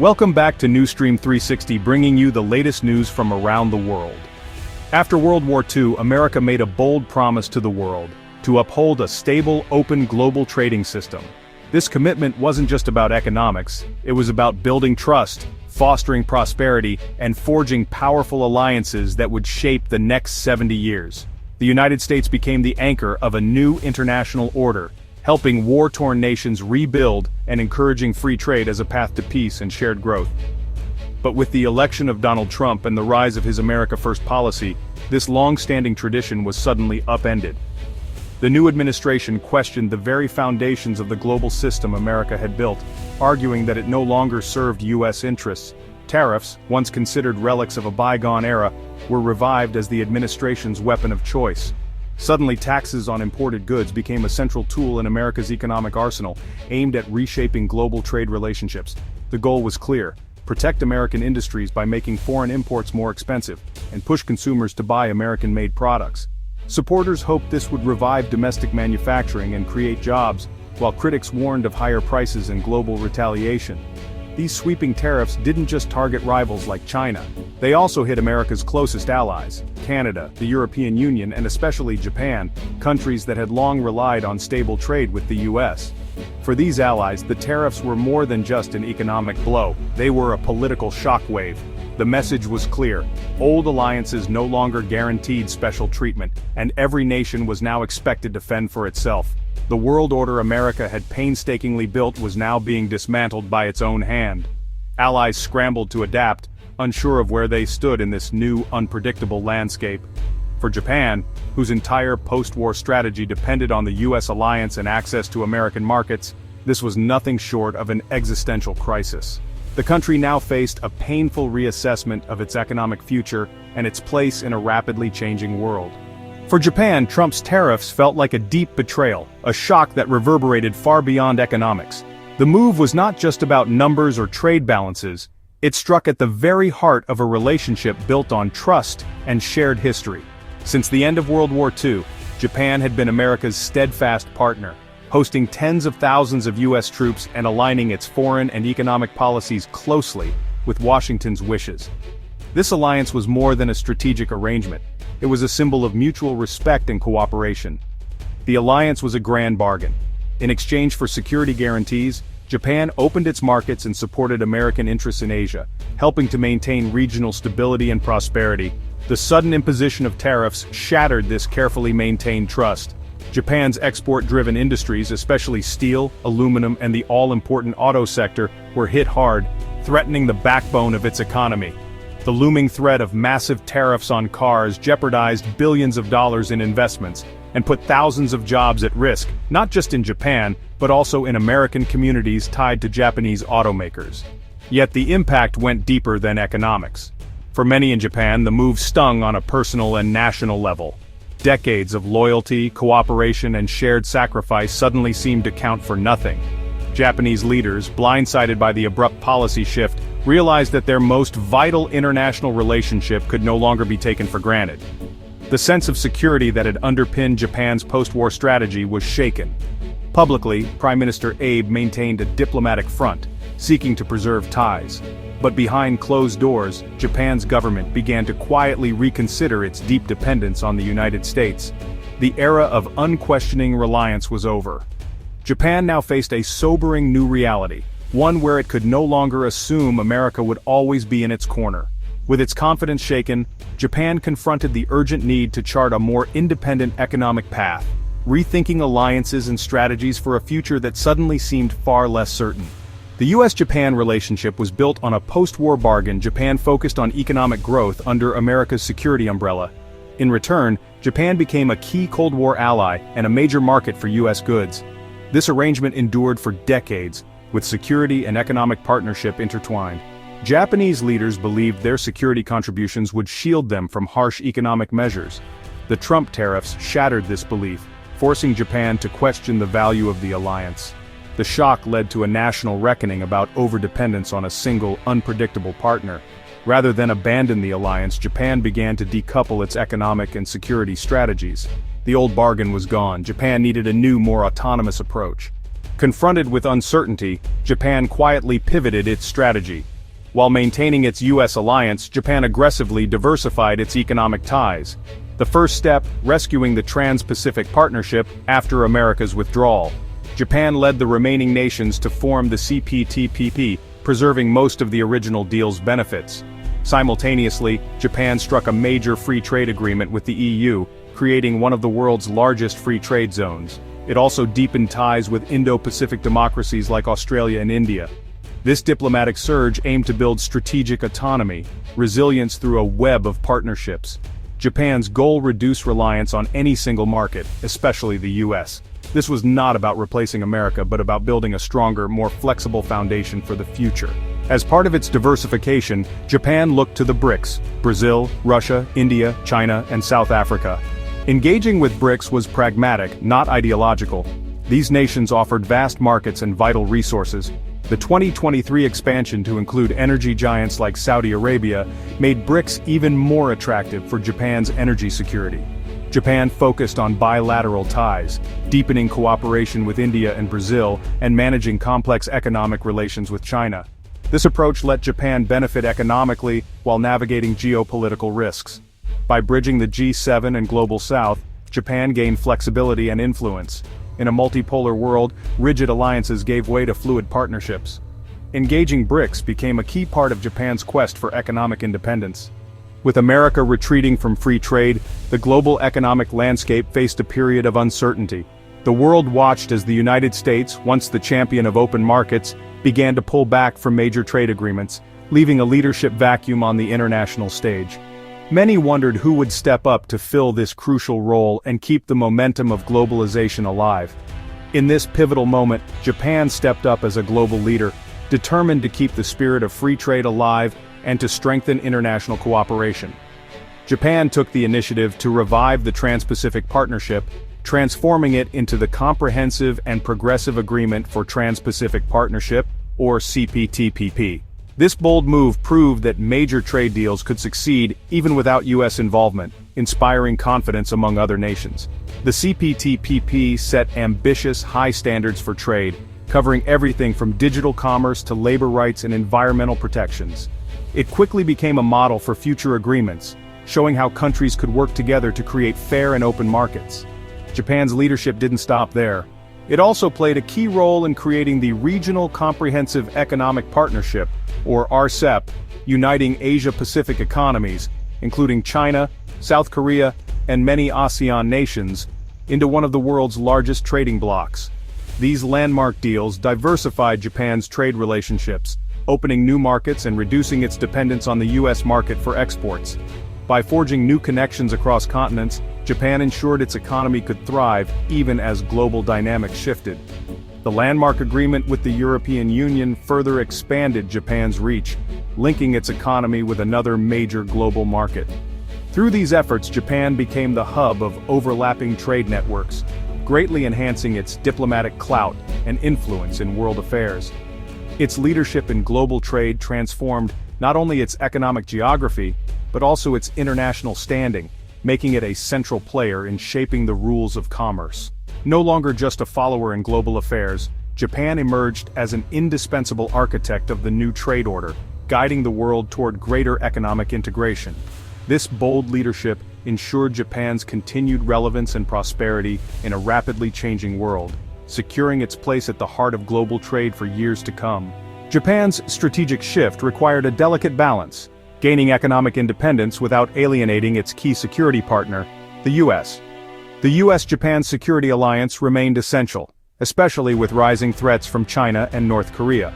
Welcome back to Newsstream 360, bringing you the latest news from around the world. After World War II, America made a bold promise to the world to uphold a stable, open global trading system. This commitment wasn't just about economics, it was about building trust, fostering prosperity, and forging powerful alliances that would shape the next 70 years. The United States became the anchor of a new international order, helping war-torn nations rebuild and encouraging free trade as a path to peace and shared growth. But with the election of Donald Trump and the rise of his America First policy, this long-standing tradition was suddenly upended. The new administration questioned the very foundations of the global system America had built, arguing that it no longer served U.S. interests. Tariffs, once considered relics of a bygone era, were revived as the administration's weapon of choice. Suddenly, taxes on imported goods became a central tool in America's economic arsenal, aimed at reshaping global trade relationships. The goal was clear: protect American industries by making foreign imports more expensive, and push consumers to buy American-made products. Supporters hoped this would revive domestic manufacturing and create jobs, while critics warned of higher prices and global retaliation. These sweeping tariffs didn't just target rivals like China. They also hit America's closest allies: Canada, the European Union, and especially Japan, countries that had long relied on stable trade with the U.S. For these allies, the tariffs were more than just an economic blow. They were a political shockwave. The message was clear: old alliances no longer guaranteed special treatment, and every nation was now expected to fend for itself. The world order America had painstakingly built was now being dismantled by its own hand. Allies scrambled to adapt, unsure of where they stood in this new, unpredictable landscape. For Japan, whose entire post-war strategy depended on the U.S. alliance and access to American markets, this was nothing short of an existential crisis. The country now faced a painful reassessment of its economic future and its place in a rapidly changing world. For Japan, Trump's tariffs felt like a deep betrayal, a shock that reverberated far beyond economics. The move was not just about numbers or trade balances, it struck at the very heart of a relationship built on trust and shared history. Since the end of World War II, Japan had been America's steadfast partner, hosting tens of thousands of U.S. troops and aligning its foreign and economic policies closely with Washington's wishes. This alliance was more than a strategic arrangement. It was a symbol of mutual respect and cooperation. The alliance was a grand bargain. In exchange for security guarantees, Japan opened its markets and supported American interests in Asia, helping to maintain regional stability and prosperity. The sudden imposition of tariffs shattered this carefully maintained trust. Japan's export-driven industries, especially steel, aluminum, and the all-important auto sector, were hit hard, threatening the backbone of its economy. The looming threat of massive tariffs on cars jeopardized billions of dollars in investments and put thousands of jobs at risk, not just in Japan, but also in American communities tied to Japanese automakers. Yet the impact went deeper than economics. For many in Japan, the move stung on a personal and national level. Decades of loyalty, cooperation, and shared sacrifice suddenly seemed to count for nothing. Japanese leaders, blindsided by the abrupt policy shift, realized that their most vital international relationship could no longer be taken for granted. The sense of security that had underpinned Japan's post-war strategy was shaken. Publicly, Prime Minister Abe maintained a diplomatic front, seeking to preserve ties. But behind closed doors, Japan's government began to quietly reconsider its deep dependence on the United States. The era of unquestioning reliance was over. Japan now faced a sobering new reality, one where it could no longer assume America would always be in its corner. With its confidence shaken, Japan confronted the urgent need to chart a more independent economic path, rethinking alliances and strategies for a future that suddenly seemed far less certain. The U.S.-Japan relationship was built on a post-war bargain. Japan focused on economic growth under America's security umbrella. In return, Japan became a key Cold War ally and a major market for U.S. goods. This arrangement endured for decades, with security and economic partnership intertwined. Japanese leaders believed their security contributions would shield them from harsh economic measures. The Trump tariffs shattered this belief, forcing Japan to question the value of the alliance. The shock led to a national reckoning about overdependence on a single, unpredictable partner. Rather than abandon the alliance, Japan began to decouple its economic and security strategies. The old bargain was gone. Japan needed a new, more autonomous approach. Confronted with uncertainty, Japan quietly pivoted its strategy. While maintaining its U.S. alliance, Japan aggressively diversified its economic ties. The first step, rescuing the Trans-Pacific Partnership after America's withdrawal. Japan led the remaining nations to form the CPTPP, preserving most of the original deal's benefits. Simultaneously, Japan struck a major free trade agreement with the EU, creating one of the world's largest free trade zones. It also deepened ties with Indo-Pacific democracies like Australia and India. This diplomatic surge aimed to build strategic autonomy, resilience through a web of partnerships. Japan's goal reduced reliance on any single market, especially the US. This was not about replacing America but about building a stronger, more flexible foundation for the future. As part of its diversification, Japan looked to the BRICS: Brazil, Russia, India, China, and South Africa. Engaging with BRICS was pragmatic, not ideological. These nations offered vast markets and vital resources. The 2023 expansion to include energy giants like Saudi Arabia made BRICS even more attractive for Japan's energy security. Japan focused on bilateral ties, deepening cooperation with India and Brazil, and managing complex economic relations with China. This approach let Japan benefit economically while navigating geopolitical risks. By bridging the G7 and Global South, Japan gained flexibility and influence. In a multipolar world, rigid alliances gave way to fluid partnerships. Engaging BRICS became a key part of Japan's quest for economic independence. With America retreating from free trade, the global economic landscape faced a period of uncertainty. The world watched as the United States, once the champion of open markets, began to pull back from major trade agreements, leaving a leadership vacuum on the international stage. Many wondered who would step up to fill this crucial role and keep the momentum of globalization alive. In this pivotal moment, Japan stepped up as a global leader, determined to keep the spirit of free trade alive and to strengthen international cooperation. Japan took the initiative to revive the Trans-Pacific Partnership, transforming it into the Comprehensive and Progressive Agreement for Trans-Pacific Partnership, or CPTPP. This bold move proved that major trade deals could succeed even without U.S. involvement, inspiring confidence among other nations. The CPTPP set ambitious, high standards for trade, covering everything from digital commerce to labor rights and environmental protections. It quickly became a model for future agreements, showing how countries could work together to create fair and open markets. Japan's leadership didn't stop there. It also played a key role in creating the Regional Comprehensive Economic Partnership, or RCEP, uniting Asia-Pacific economies, including China, South Korea, and many ASEAN nations, into one of the world's largest trading blocs. These landmark deals diversified Japan's trade relationships, opening new markets and reducing its dependence on the U.S. market for exports. By forging new connections across continents, Japan ensured its economy could thrive even as global dynamics shifted. The landmark agreement with the European Union further expanded Japan's reach, linking its economy with another major global market. Through these efforts, Japan became the hub of overlapping trade networks, greatly enhancing its diplomatic clout and influence in world affairs. Its leadership in global trade transformed not only its economic geography, but also its international standing, making it a central player in shaping the rules of commerce. No longer just a follower in global affairs, Japan emerged as an indispensable architect of the new trade order, guiding the world toward greater economic integration. This bold leadership ensured Japan's continued relevance and prosperity in a rapidly changing world, securing its place at the heart of global trade for years to come. Japan's strategic shift required a delicate balance, gaining economic independence without alienating its key security partner, the U.S. The U.S.-Japan security alliance remained essential, especially with rising threats from China and North Korea.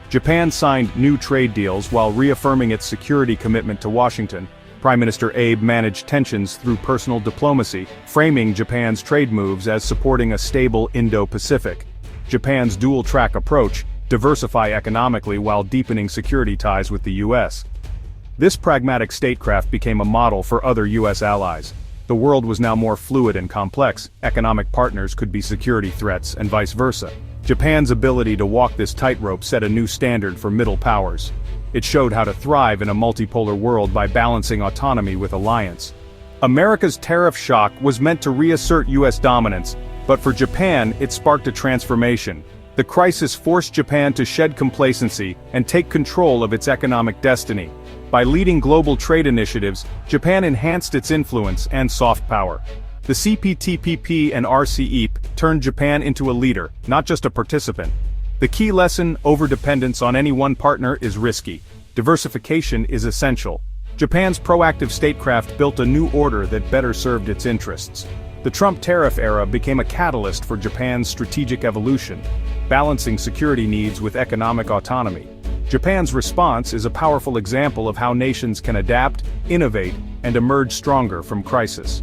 Japan signed new trade deals while reaffirming its security commitment to Washington. Prime Minister Abe managed tensions through personal diplomacy, framing Japan's trade moves as supporting a stable Indo-Pacific. Japan's dual-track approach, diversify economically while deepening security ties with the U.S. This pragmatic statecraft became a model for other U.S. allies. The world was now more fluid and complex. Economic partners could be security threats and vice versa. Japan's ability to walk this tightrope set a new standard for middle powers. It showed how to thrive in a multipolar world by balancing autonomy with alliance. America's tariff shock was meant to reassert U.S. dominance, but for Japan, it sparked a transformation. The crisis forced Japan to shed complacency and take control of its economic destiny. By leading global trade initiatives, Japan enhanced its influence and soft power. The CPTPP and RCEP turned Japan into a leader, not just a participant. The key lesson: overdependence on any one partner is risky. Diversification is essential. Japan's proactive statecraft built a new order that better served its interests. The Trump tariff era became a catalyst for Japan's strategic evolution, balancing security needs with economic autonomy. Japan's response is a powerful example of how nations can adapt, innovate, and emerge stronger from crisis.